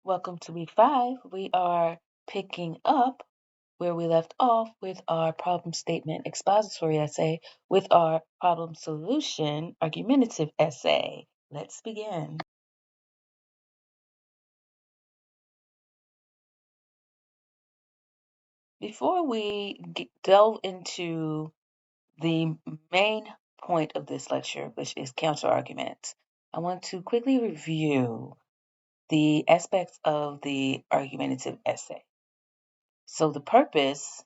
Welcome to week 5. We are picking up where we left off with our problem statement expository essay with our problem solution argumentative essay. Let's begin. Before we delve into the main point of this lecture, which is counterargument, I want to quickly review the aspects of the argumentative essay. So the purpose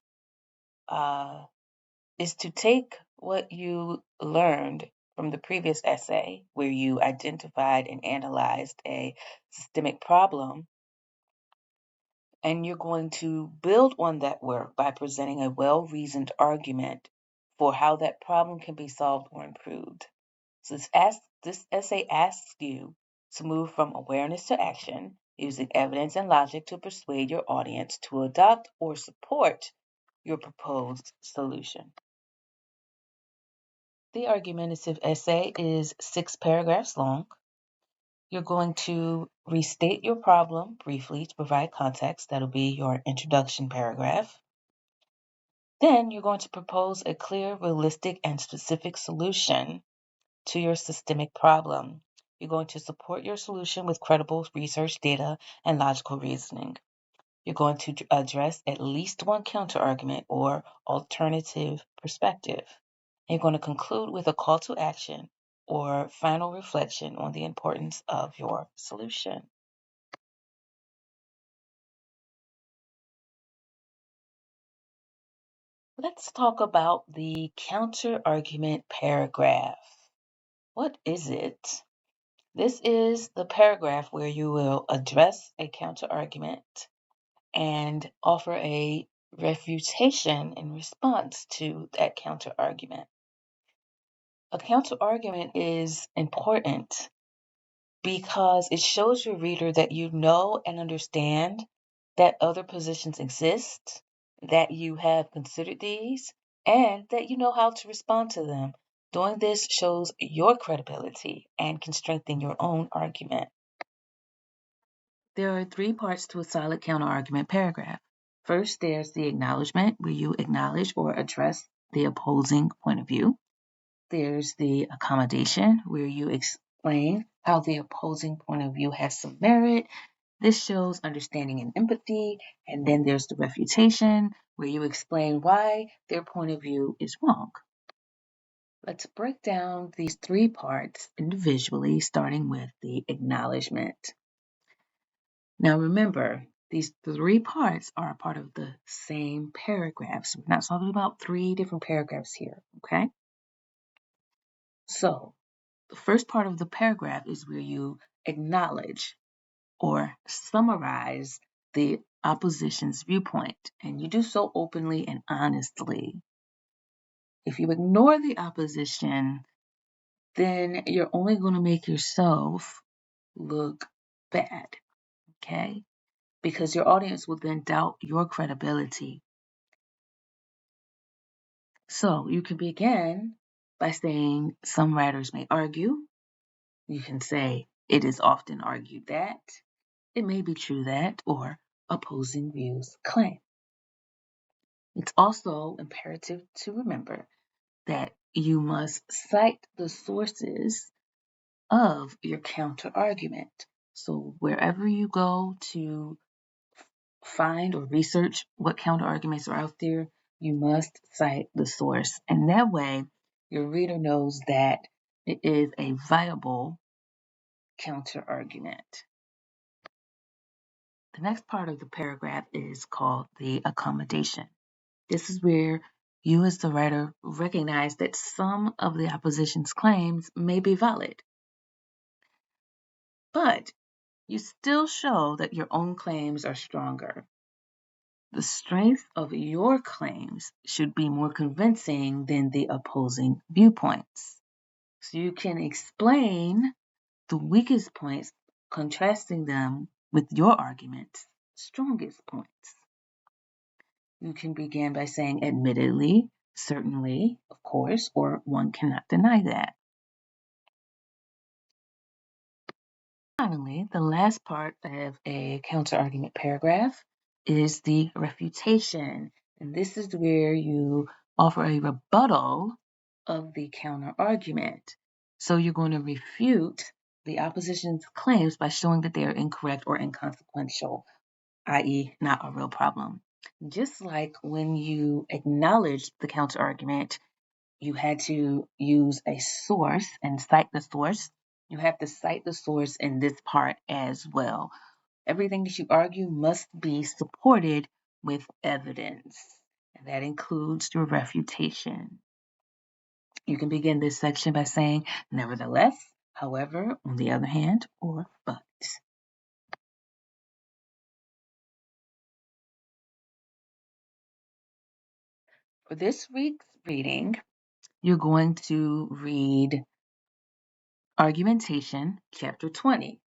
is to take what you learned from the previous essay, where you identified and analyzed a systemic problem, and you're going to build on that work by presenting a well-reasoned argument for how that problem can be solved or improved. So this essay asks you to move from awareness to action, using evidence and logic to persuade your audience to adopt or support your proposed solution. The argumentative essay is 6 paragraphs long. You're going to restate your problem briefly to provide context. That'll be your introduction paragraph. Then you're going to propose a clear, realistic, and specific solution to your systemic problem. You're going to support your solution with credible research data and logical reasoning. You're going to address at least one counterargument or alternative perspective. You're going to conclude with a call to action or final reflection on the importance of your solution. Let's talk about the counter-argument paragraph. What is it? This is the paragraph where you will address a counter-argument and offer a refutation in response to that counter-argument. A counter-argument is important because it shows your reader that you know and understand that other positions exist, that you have considered these, and that you know how to respond to them. Doing this shows your credibility and can strengthen your own argument. There are 3 parts to a solid counterargument paragraph. First, there's the acknowledgement, where you acknowledge or address the opposing point of view. There's the accommodation, where you explain how the opposing point of view has some merit. This shows understanding and empathy. And then there's the refutation, where you explain why their point of view is wrong. Let's break down these 3 parts individually, starting with the acknowledgement. Now remember, these 3 parts are a part of the same paragraph. So we're not talking about 3 different paragraphs here, okay? So the first part of the paragraph is where you acknowledge or summarize the opposition's viewpoint, and you do so openly and honestly. If you ignore the opposition, then you're only going to make yourself look bad, okay? Because your audience will then doubt your credibility. So you can begin by saying some writers may argue. You can say it is often argued that, it may be true that, or opposing views claim. It's also imperative to remember that you must cite the sources of your counter argument. So wherever you go to find or research what counter arguments are out there, you must cite the source. And that way, your reader knows that it is a viable counter argument. The next part of the paragraph is called the accommodation. This is where you as the writer recognize that some of the opposition's claims may be valid, but you still show that your own claims are stronger. The strength of your claims should be more convincing than the opposing viewpoints. So you can explain the weakest points, contrasting them with your argument's strongest points. You can begin by saying admittedly, certainly, of course, or one cannot deny that. Finally, the last part of a counterargument paragraph is the refutation. And this is where you offer a rebuttal of the counterargument. So you're going to refute the opposition's claims by showing that they are incorrect or inconsequential, i.e., not a real problem. Just like when you acknowledge the counterargument, you had to use a source and cite the source. You have to cite the source in this part as well. Everything that you argue must be supported with evidence, and that includes your refutation. You can begin this section by saying, nevertheless, however, on the other hand, or but. For this week's reading, you're going to read Argumentation, Chapter 20.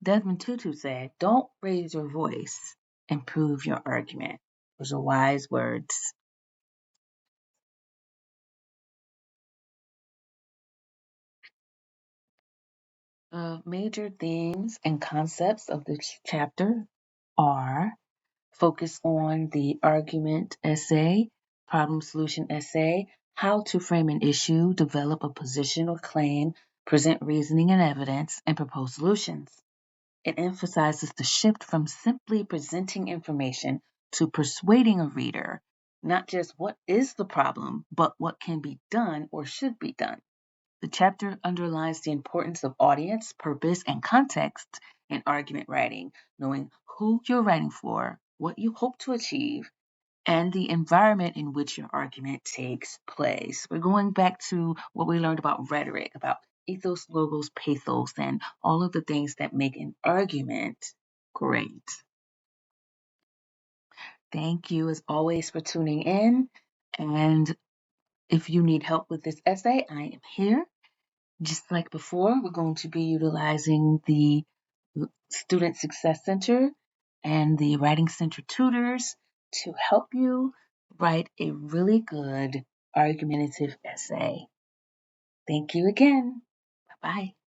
Desmond Tutu said, "Don't raise your voice, improve your argument." Those are wise words. Major themes and concepts of this chapter are focus on the argument essay, problem solution essay, how to frame an issue, develop a position or claim, present reasoning and evidence, and propose solutions. It emphasizes the shift from simply presenting information to persuading a reader, not just what is the problem, but what can be done or should be done. The chapter underlines the importance of audience, purpose, and context in argument writing, knowing who you're writing for, what you hope to achieve, and the environment in which your argument takes place. We're going back to what we learned about rhetoric, about ethos, logos, pathos, and all of the things that make an argument great. Thank you, as always, for tuning in. And if you need help with this essay, I am here. Just like before, we're going to be utilizing the Student Success Center and the Writing Center tutors to help you write a really good argumentative essay. Thank you again. Bye-bye.